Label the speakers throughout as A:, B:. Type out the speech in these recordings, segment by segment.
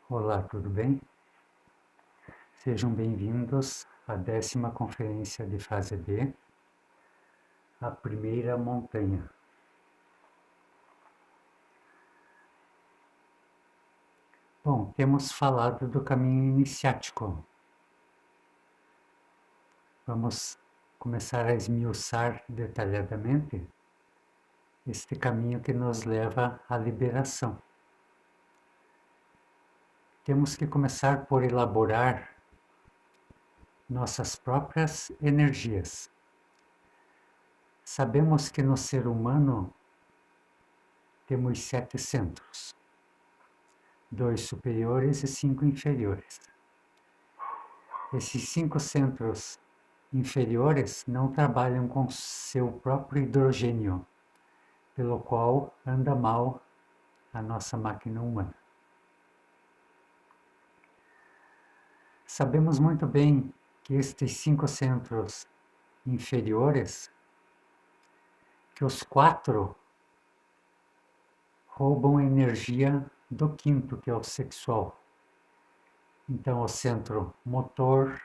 A: Olá, tudo bem? Sejam bem-vindos à 10ª conferência de fase B, a primeira montanha. Bom, temos falado do caminho iniciático. Vamos começar a esmiuçar detalhadamente este caminho que nos leva à liberação. Temos que começar por elaborar nossas próprias energias. Sabemos que no ser humano temos 7 centros, 2 superiores e 5 inferiores. Esses 5 centros inferiores não trabalham com seu próprio hidrogênio, pelo qual anda mal a nossa máquina humana. Sabemos muito bem que estes 5 centros inferiores, que os 4 roubam energia do quinto, que é o sexual. Então, o centro motor,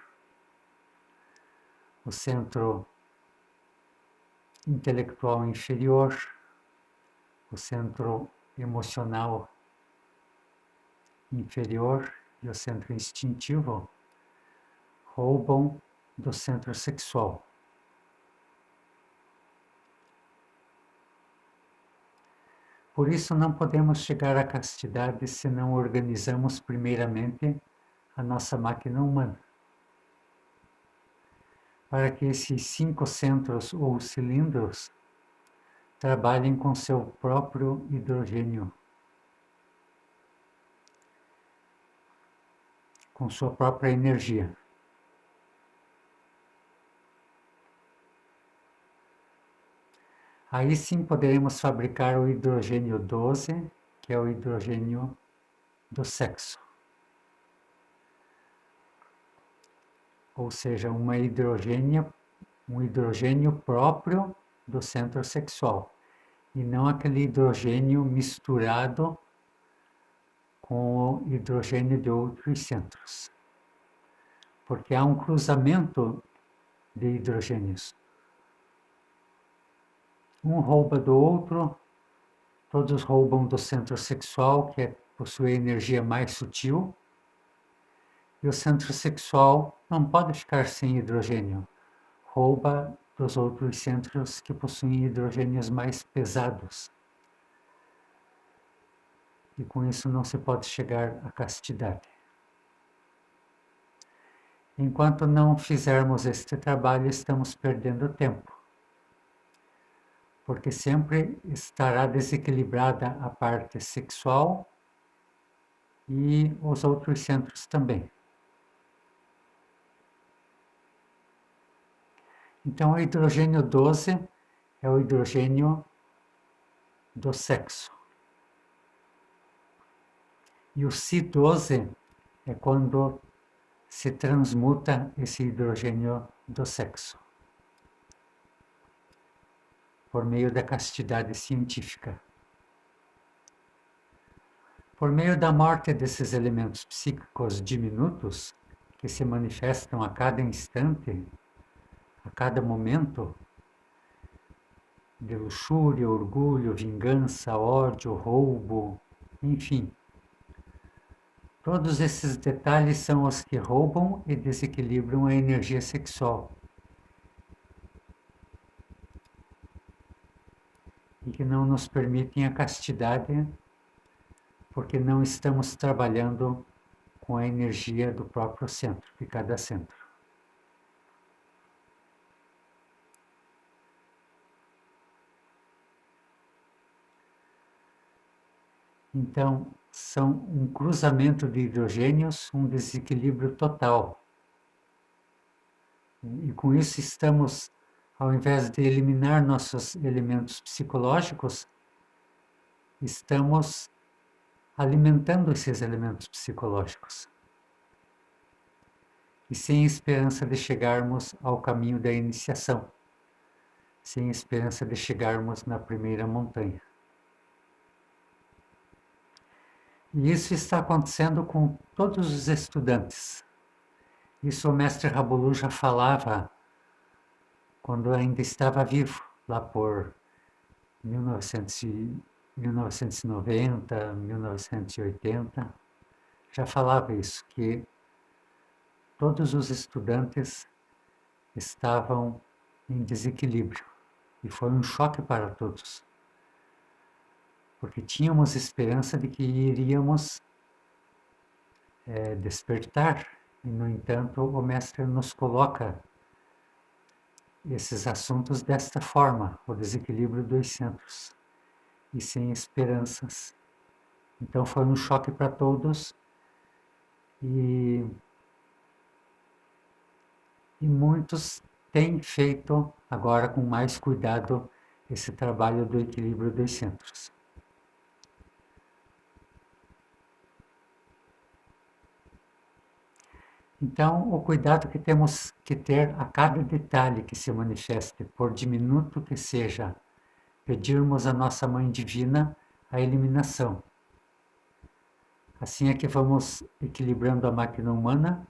A: o centro intelectual inferior, o centro emocional inferior e o centro instintivo roubam do centro sexual. Por isso não podemos chegar à castidade se não organizamos primeiramente a nossa máquina humana. Para que esses 5 centros ou cilindros trabalhem com seu próprio hidrogênio, com sua própria energia. Aí sim poderemos fabricar o hidrogênio 12, que é o hidrogênio do sexo. Ou seja, um hidrogênio próprio do centro sexual, e não aquele hidrogênio misturado com o hidrogênio de outros centros. Porque há um cruzamento de hidrogênios. Um rouba do outro, todos roubam do centro sexual, que possui a energia mais sutil, e o centro sexual não pode ficar sem hidrogênio, rouba dos outros centros que possuem hidrogênios mais pesados. E com isso não se pode chegar à castidade. Enquanto não fizermos este trabalho, estamos perdendo tempo, porque sempre estará desequilibrada a parte sexual e os outros centros também. Então, o hidrogênio 12 é o hidrogênio do sexo. E o Si12 é quando se transmuta esse hidrogênio do sexo, por meio da castidade científica. Por meio da morte desses elementos psíquicos diminutos, que se manifestam a cada instante, a cada momento, de luxúria, orgulho, vingança, ódio, roubo, enfim. Todos esses detalhes são os que roubam e desequilibram a energia sexual. E que não nos permitem a castidade, porque não estamos trabalhando com a energia do próprio centro, de cada centro. Então, são um cruzamento de hidrogênios, um desequilíbrio total. E com isso estamos, ao invés de eliminar nossos elementos psicológicos, estamos alimentando esses elementos psicológicos. E sem esperança de chegarmos ao caminho da iniciação, sem esperança de chegarmos na primeira montanha. E isso está acontecendo com todos os estudantes. Isso o mestre Rabolu já falava quando ainda estava vivo, lá por 1990, 1980. Já falava isso, que todos os estudantes estavam em desequilíbrio. E foi um choque para todos, porque tínhamos esperança de que iríamos despertar, e, no entanto, o mestre nos coloca esses assuntos desta forma, o desequilíbrio dos centros, e sem esperanças. Então foi um choque para todos e muitos têm feito agora com mais cuidado esse trabalho do equilíbrio dos centros. Então, o cuidado que temos que ter a cada detalhe que se manifeste, por diminuto que seja, pedirmos à nossa Mãe Divina a eliminação. Assim é que vamos equilibrando a máquina humana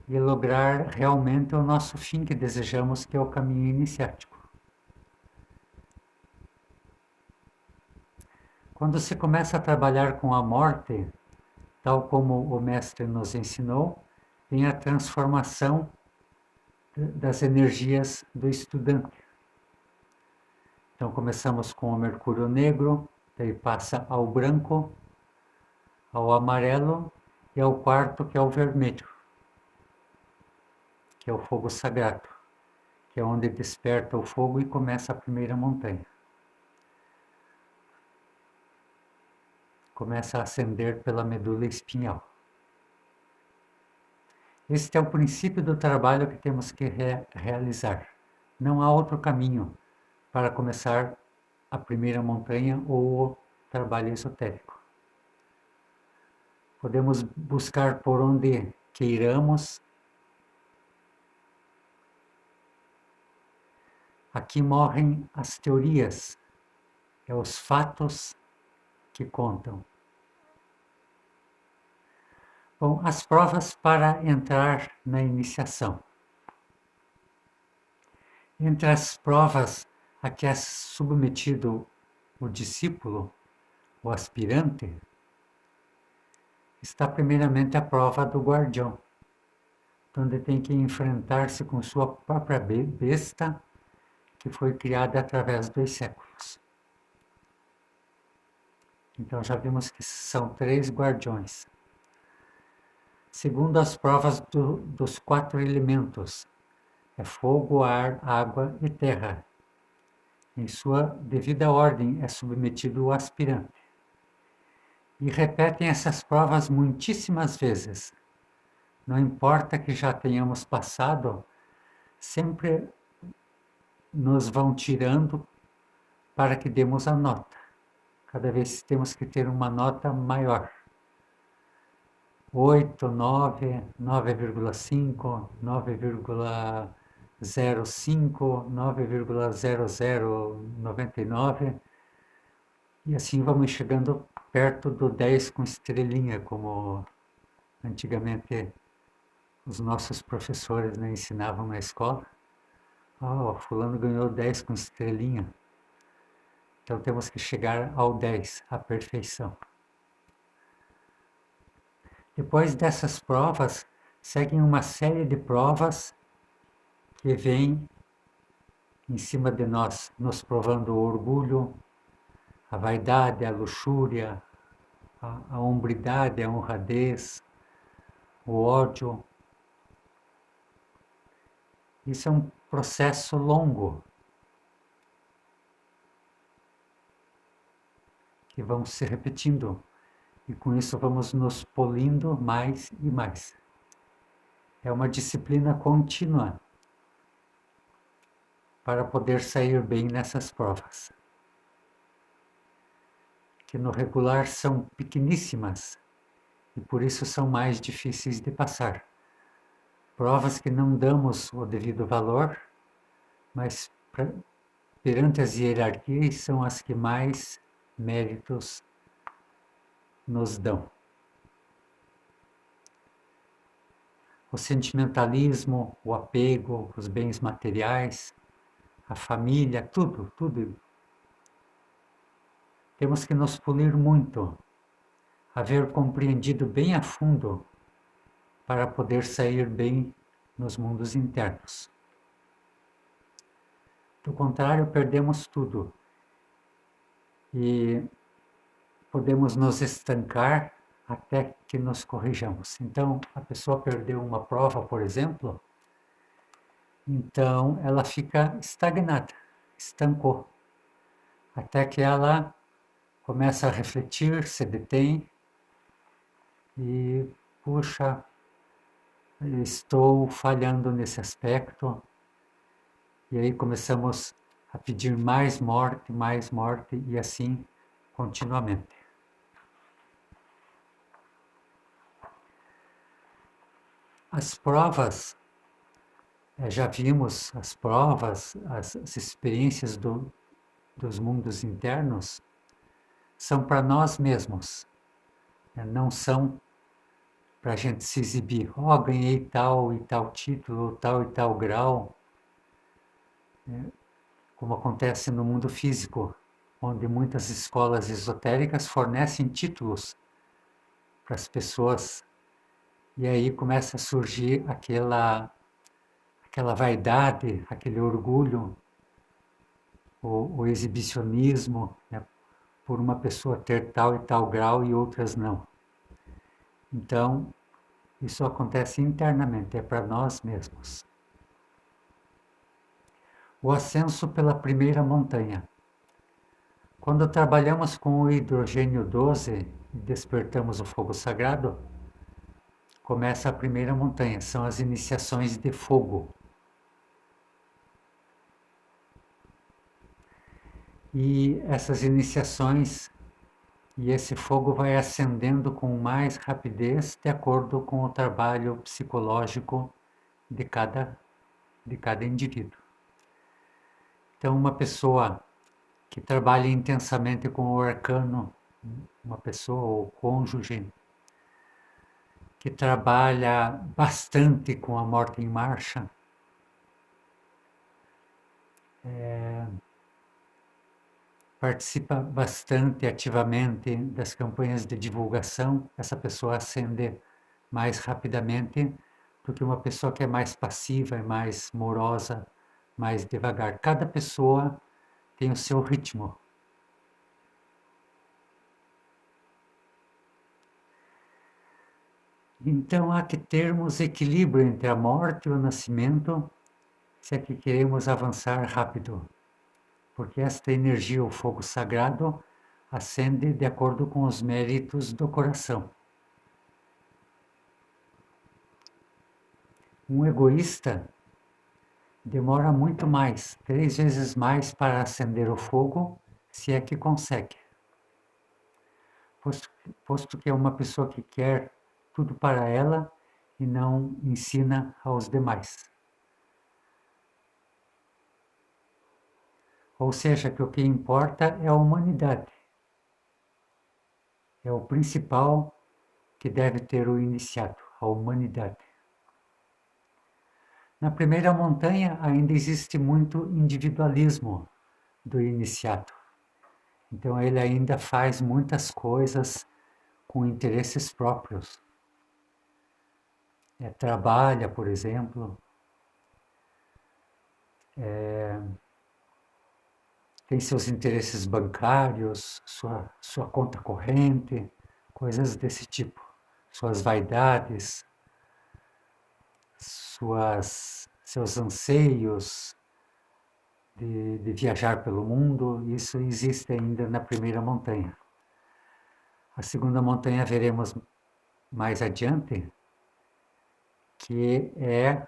A: e lograr realmente o nosso fim que desejamos, que é o caminho iniciático. Quando se começa a trabalhar com a morte, tal como o Mestre nos ensinou, tem a transformação das energias do estudante. Então começamos com o mercúrio negro, daí passa ao branco, ao amarelo e ao quarto, que é o vermelho, que é o fogo sagrado, que é onde desperta o fogo e começa a primeira montanha. Começa a acender pela medula espinhal. Este é o princípio do trabalho que temos que realizar. Não há outro caminho para começar a primeira montanha ou o trabalho esotérico. Podemos buscar por onde queiramos. Aqui morrem as teorias, os fatos que contam. Bom, as provas para entrar na iniciação. Entre as provas a que é submetido o discípulo, o aspirante, está primeiramente a prova do guardião, onde tem que enfrentar-se com sua própria besta, que foi criada através dos séculos. Então já vimos que são 3 guardiões. Segundo as provas dos 4 elementos, é fogo, ar, água e terra. Em sua devida ordem é submetido o aspirante. E repetem essas provas muitíssimas vezes. Não importa que já tenhamos passado, sempre nos vão tirando para que demos a nota. Cada vez temos que ter uma nota maior. 8, 9, 9,5, 9,05, 9,0099 e assim vamos chegando perto do 10 com estrelinha, como antigamente os nossos professores, né, ensinavam na escola. Fulano ganhou 10 com estrelinha. Então temos que chegar ao 10, à perfeição. Depois dessas provas, seguem uma série de provas que vêm em cima de nós, nos provando o orgulho, a vaidade, a luxúria, a hombridade, a honradez, o ódio. Isso é um processo longo, que vão se repetindo, e com isso vamos nos polindo mais e mais. É uma disciplina contínua para poder sair bem nessas provas, que no regular são pequeníssimas e por isso são mais difíceis de passar. Provas que não damos o devido valor, mas perante as hierarquias são as que mais méritos nos dão. O sentimentalismo, o apego, os bens materiais, a família, tudo, tudo. Temos que nos polir muito, haver compreendido bem a fundo para poder sair bem nos mundos internos. Do contrário, perdemos tudo e podemos nos estancar até que nos corrijamos. Então, a pessoa perdeu uma prova, por exemplo, então ela fica estagnada, estancou, até que ela começa a refletir, se detém e, puxa, estou falhando nesse aspecto. E aí começamos a pedir mais morte e assim continuamente. As provas, já vimos as provas, as experiências dos mundos internos, são para nós mesmos, não são para a gente se exibir. Oh, ganhei tal e tal título, tal e tal grau, como acontece no mundo físico, onde muitas escolas esotéricas fornecem títulos para as pessoas. E aí começa a surgir aquela vaidade, aquele orgulho, o exibicionismo, né, por uma pessoa ter tal e tal grau e outras não. Então, isso acontece internamente, é para nós mesmos. O ascenso pela primeira montanha. Quando trabalhamos com o hidrogênio 12 e despertamos o fogo sagrado, começa a primeira montanha, são as iniciações de fogo. E essas iniciações e esse fogo vai acendendo com mais rapidez de acordo com o trabalho psicológico de cada indivíduo. Então, uma pessoa que trabalha intensamente com o arcano, uma pessoa ou cônjuge, que trabalha bastante com a morte em marcha, participa bastante ativamente das campanhas de divulgação, essa pessoa ascende mais rapidamente do que uma pessoa que é mais passiva, é mais morosa, mais devagar. Cada pessoa tem o seu ritmo. Então há que termos equilíbrio entre a morte e o nascimento, se é que queremos avançar rápido. Porque esta energia, o fogo sagrado, acende de acordo com os méritos do coração. Um egoísta demora muito mais, 3 vezes mais para acender o fogo, se é que consegue. Posto que é uma pessoa que quer tudo para ela e não ensina aos demais. Ou seja, que o que importa é a humanidade. É o principal que deve ter o iniciado, a humanidade. Na primeira montanha ainda existe muito individualismo do iniciado. Então ele ainda faz muitas coisas com interesses próprios. Trabalha, por exemplo, tem seus interesses bancários, sua conta corrente, coisas desse tipo, suas vaidades, seus anseios de viajar pelo mundo, isso existe ainda na primeira montanha. A segunda montanha veremos mais adiante, que é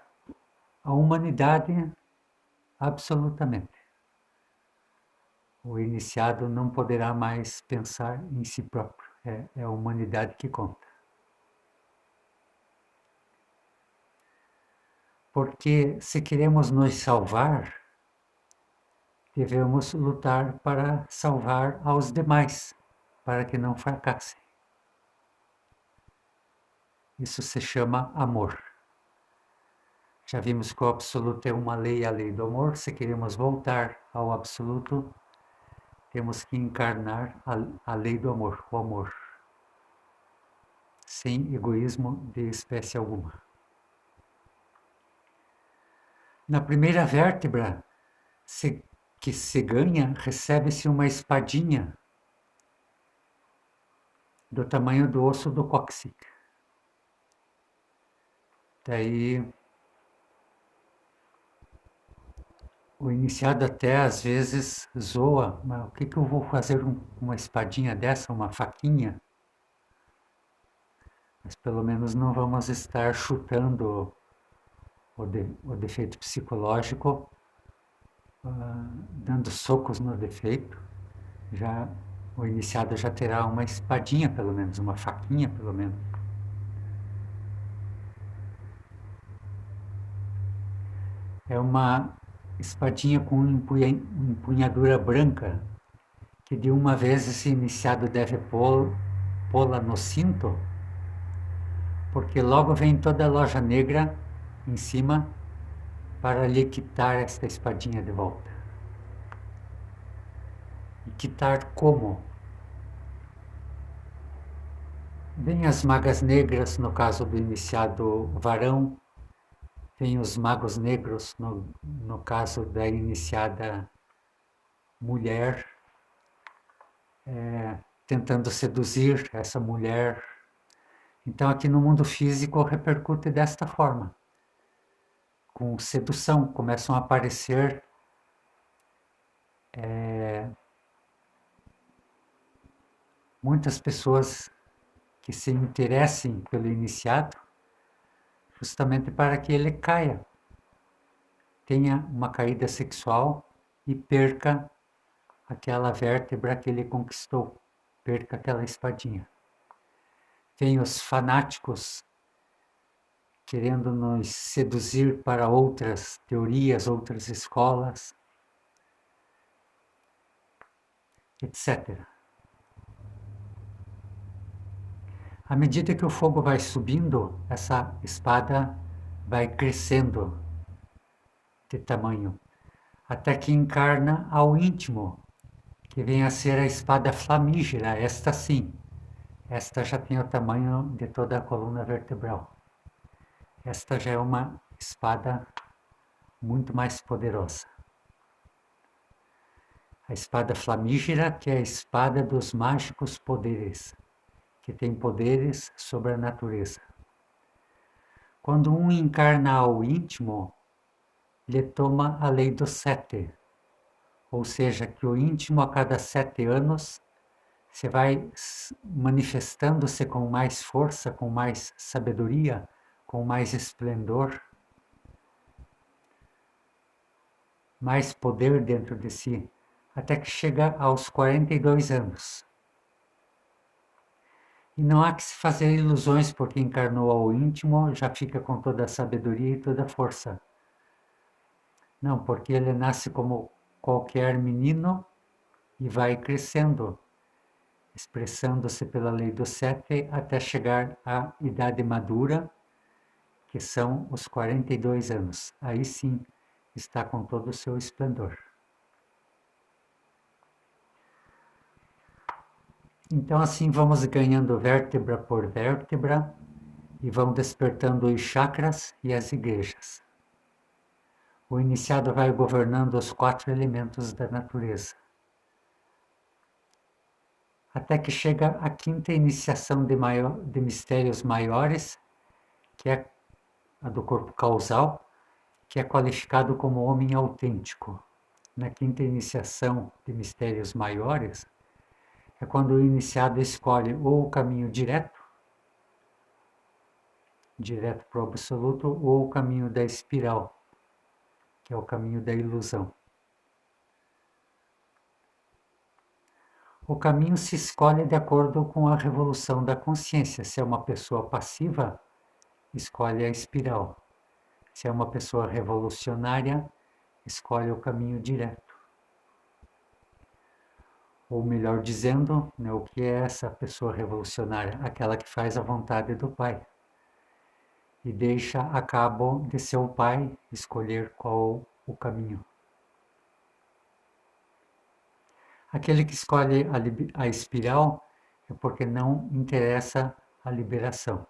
A: a humanidade absolutamente. O iniciado não poderá mais pensar em si próprio, é a humanidade que conta. Porque se queremos nos salvar, devemos lutar para salvar aos demais, para que não fracassem. Isso se chama amor. Já vimos que o absoluto é uma lei, a lei do amor. Se queremos voltar ao absoluto, temos que encarnar a lei do amor, o amor, sem egoísmo de espécie alguma. Na primeira vértebra que se ganha, recebe-se uma espadinha do tamanho do osso do cóccix. Daí o iniciado até às vezes zoa, mas o que eu vou fazer uma espadinha dessa, uma faquinha? Mas pelo menos não vamos estar chutando o defeito psicológico, dando socos no defeito. Já o iniciado já terá uma espadinha pelo menos, uma faquinha pelo menos. É uma espadinha com empunhadura branca, que de uma vez esse iniciado deve pô-la no cinto, porque logo vem toda a loja negra em cima para lhe quitar esta espadinha de volta. E quitar como? Vem as magas negras, no caso do iniciado varão, vem os magos negros, no caso da iniciada mulher, tentando seduzir essa mulher. Então, aqui no mundo físico repercute desta forma. Com sedução, começam a aparecer muitas pessoas que se interessem pelo iniciado, justamente para que ele caia, tenha uma caída sexual e perca aquela vértebra que ele conquistou, perca aquela espadinha. Vem os fanáticos querendo nos seduzir para outras teorias, outras escolas, etc. À medida que o fogo vai subindo, essa espada vai crescendo de tamanho, até que encarna ao íntimo, que vem a ser a espada flamígera, esta sim. Esta já tem o tamanho de toda a coluna vertebral. Esta já é uma espada muito mais poderosa. A espada flamígera, que é a espada dos mágicos poderes, que tem poderes sobre a natureza. Quando um encarna ao íntimo, lhe toma a lei dos 7, ou seja, que o íntimo a cada 7 anos se vai manifestando-se com mais força, com mais sabedoria, com mais esplendor, mais poder dentro de si, até que chega aos 42 anos. E não há que se fazer ilusões, porque encarnou ao íntimo, já fica com toda a sabedoria e toda a força. Não, porque ele nasce como qualquer menino e vai crescendo, expressando-se pela lei dos 7 até chegar à idade madura, que são os 42 anos. Aí sim está com todo o seu esplendor. Então assim vamos ganhando vértebra por vértebra e vão despertando os chakras e as igrejas. O iniciado vai governando os 4 elementos da natureza. Até que chega a quinta iniciação de mistérios maiores, que é a do corpo causal, que é qualificado como homem autêntico. Na quinta iniciação de mistérios maiores, é quando o iniciado escolhe ou o caminho direto para o absoluto, ou o caminho da espiral, que é o caminho da ilusão. O caminho se escolhe de acordo com a revolução da consciência. Se é uma pessoa passiva, escolhe a espiral. Se é uma pessoa revolucionária, escolhe o caminho direto. Ou melhor dizendo, o que é essa pessoa revolucionária? Aquela que faz a vontade do Pai. e deixa a cabo de seu pai escolher qual o caminho. Aquele que escolhe a espiral é porque não interessa a liberação.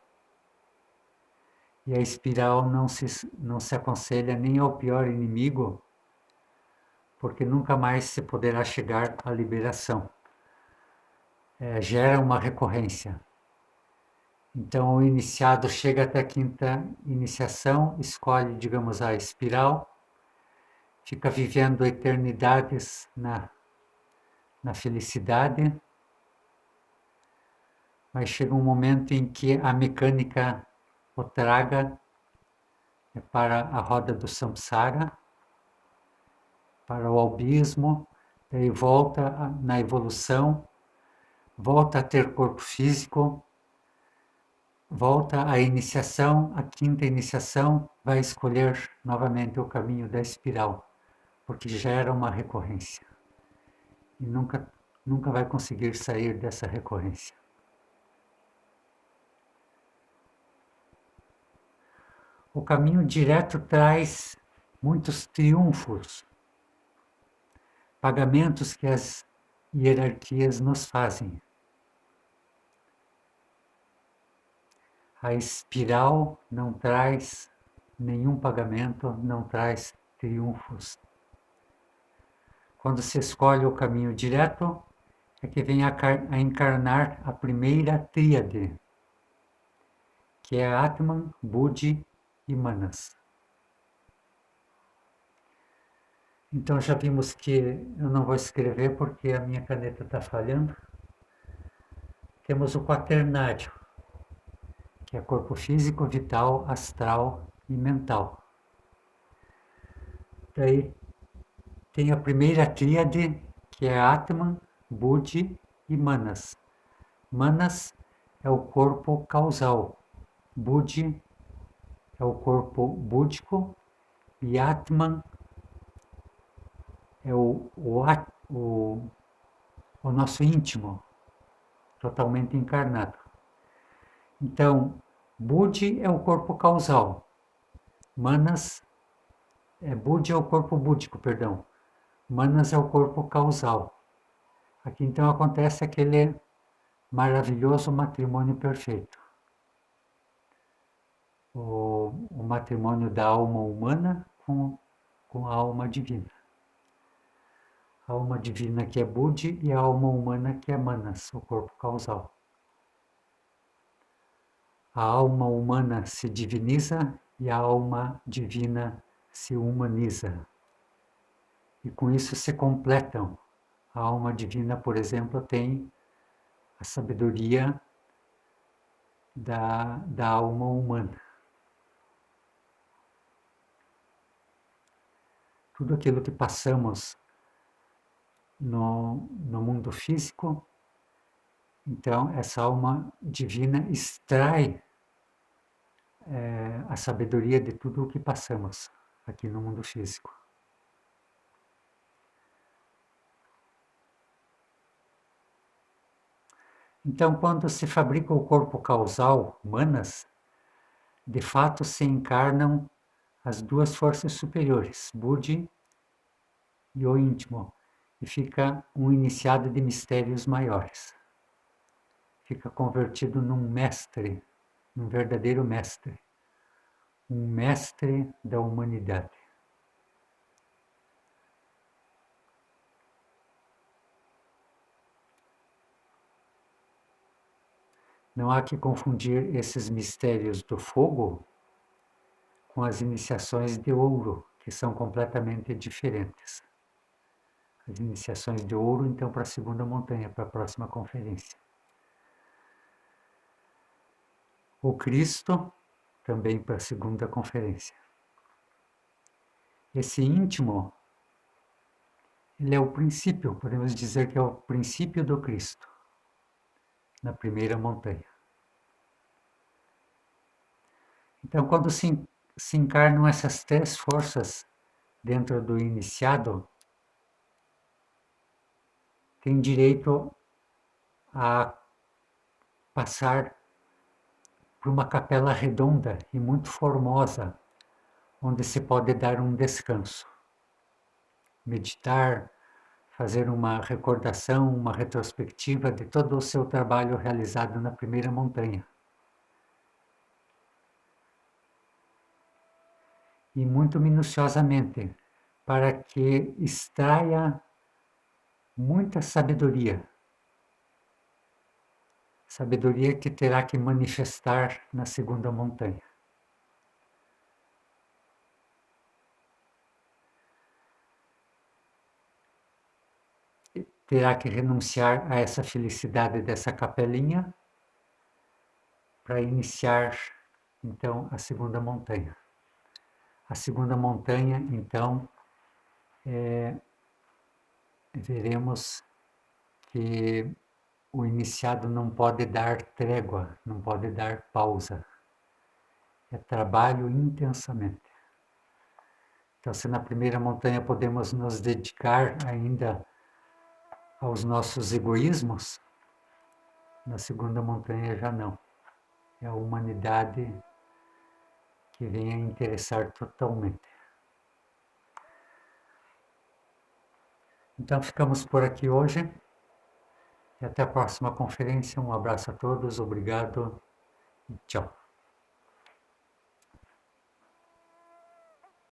A: E a espiral não se aconselha nem ao pior inimigo, porque nunca mais se poderá chegar à liberação. Gera uma recorrência. Então o iniciado chega até a quinta iniciação, escolhe, digamos, a espiral, fica vivendo eternidades na felicidade, mas chega um momento em que a mecânica o traga para a roda do samsara, para o abismo, daí volta na evolução, volta a ter corpo físico, volta à iniciação, a quinta iniciação vai escolher novamente o caminho da espiral, porque gera uma recorrência e nunca vai conseguir sair dessa recorrência. O caminho direto traz muitos triunfos, pagamentos que as hierarquias nos fazem. A espiral não traz nenhum pagamento, não traz triunfos. Quando se escolhe o caminho direto, é que vem a encarnar a primeira tríade, que é Atman, Buddhi e Manas. Então já vimos que eu não vou escrever porque a minha caneta está falhando. Temos o quaternário, que é corpo físico, vital, astral e mental. Daí tem a primeira tríade, que é Atman, Buddhi e Manas. Manas é o corpo causal, Buddhi é o corpo búdico e Atman é o nosso íntimo, totalmente encarnado. Então, Buddhi é o corpo causal, Buddhi é o corpo búdico, perdão. Manas é o corpo causal. Aqui então acontece aquele maravilhoso matrimônio perfeito. O matrimônio da alma humana com a alma divina. A alma divina que é Buddhi e a alma humana que é Manas, o corpo causal. A alma humana se diviniza e a alma divina se humaniza. E com isso se completam. A alma divina, por exemplo, tem a sabedoria da alma humana. Tudo aquilo que passamos no mundo físico, então essa alma divina extrai a sabedoria de tudo o que passamos aqui no mundo físico. Então, quando se fabrica o corpo causal, Manas, de fato se encarnam as duas forças superiores, Buddhi e o íntimo, e fica um iniciado de mistérios maiores. Fica convertido num mestre, num verdadeiro mestre, um mestre da humanidade. Não há que confundir esses mistérios do fogo com as iniciações de ouro, que são completamente diferentes. As iniciações de ouro, então, para a segunda montanha, para a próxima conferência. O Cristo, também para a segunda conferência. Esse íntimo, ele é o princípio, podemos dizer que é o princípio do Cristo, na primeira montanha. Então, quando se encarnam essas três forças dentro do iniciado, tem direito a passar por uma capela redonda e muito formosa, onde se pode dar um descanso, meditar, fazer uma recordação, uma retrospectiva de todo o seu trabalho realizado na primeira montanha. E muito minuciosamente, para que extraia muita sabedoria. Sabedoria que terá que manifestar na segunda montanha. Terá que renunciar a essa felicidade dessa capelinha para iniciar, então, a segunda montanha. A segunda montanha, então, veremos que o iniciado não pode dar trégua, não pode dar pausa. É trabalho intensamente. Então, se na primeira montanha podemos nos dedicar ainda aos nossos egoísmos, na segunda montanha já não. É a humanidade que vem a interessar totalmente. Então, ficamos por aqui hoje. E até a próxima conferência. Um abraço a todos, obrigado e tchau.